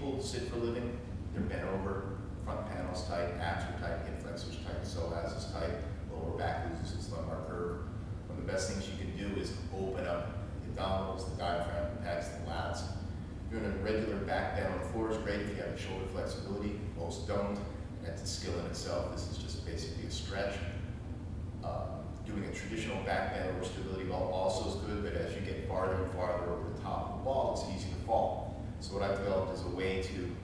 people sit for a living, they're bent over, front panel's tight, abs are tight, hip flexors tight, psoas is tight, lower back loses its lumbar curve. One of the best things you can do is open up the abdominals, the diaphragm, the pecs, the lats. Doing a regular back bend on the floor is great if you have shoulder flexibility. Most don't, and that's a skill in itself. This is just basically a stretch. Doing a traditional back bend over stability ball also is good, but as you get farther and farther over the top of the ball, it's easy to fall. So what I've developed is a way to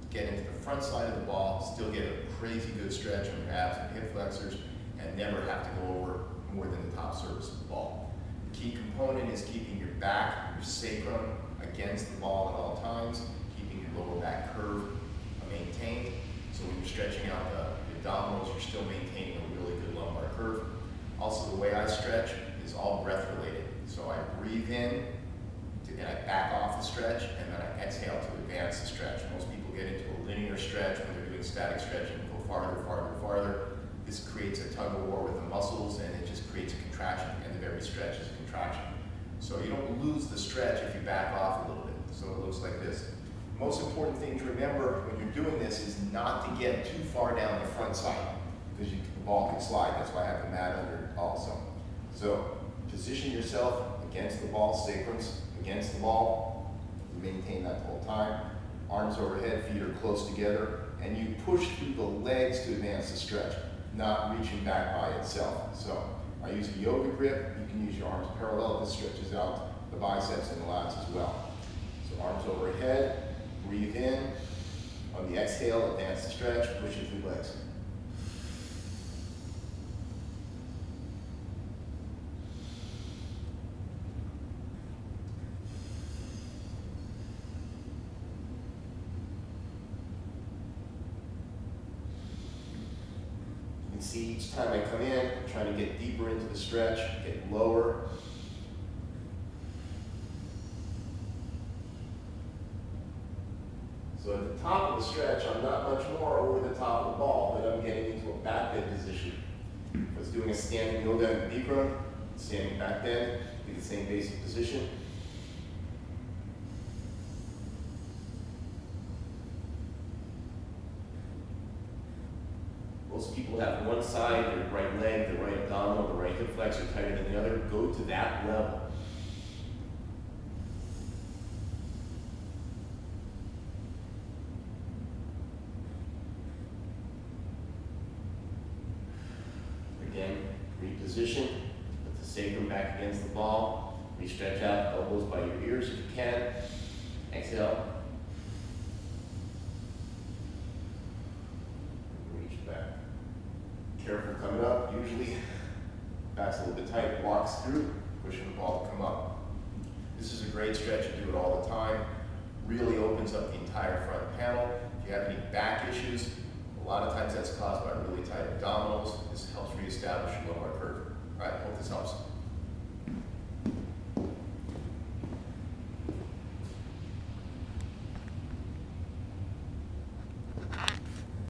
get into the front side of the ball, still get a crazy good stretch on your abs and hip flexors, and never have to go over more than the top surface of the ball. The key component is keeping your back, your sacrum against the ball at all times, keeping your lower back curve maintained. So when you're stretching out the abdominals, you're still maintaining a really good lumbar curve. Also, the way I stretch is all breath related. So I breathe in, and I back off the stretch, and then I exhale to advance the stretch. Most people get into a linear stretch when they're doing static stretching and go farther, farther, farther. This creates a tug of war with the muscles, and it just creates a contraction. The end of every stretch is a contraction. So you don't lose the stretch if you back off a little bit. So it looks like this. The most important thing to remember when you're doing this is not to get too far down the front side, because the ball can slide. That's why I have the mat under also. So position yourself against the ball, sacrums against the ball. You maintain that the whole time. Arms overhead, feet are close together, and you push through the legs to advance the stretch, not reaching back by itself. So I use a yoga grip. You can use your arms parallel. This stretches out the biceps and the lats as well. So arms overhead, breathe in. On the exhale, advance the stretch, push it through legs. You can see each time I come in, I'm trying to get deeper into the stretch, get lower. So at the top of the stretch, I'm not much more over the top of the ball, but I'm getting into a back bend position. I was doing a standing yoga in Bikram, standing back bend, do the same basic position. Most people have one side, their right leg, the right abdominal, the right hip flexor tighter than the other. Go to that level. Again, reposition, put the sacrum back against the ball, re-stretch out, elbows by your ears if you can. Exhale. Reach back. Careful coming up, usually back's a little bit tight, walks through, pushing the ball to come up. This is a great stretch, you do it all the time. Really opens up the entire front panel. If you have any back issues, a lot of times that's caused by really tight abdominals.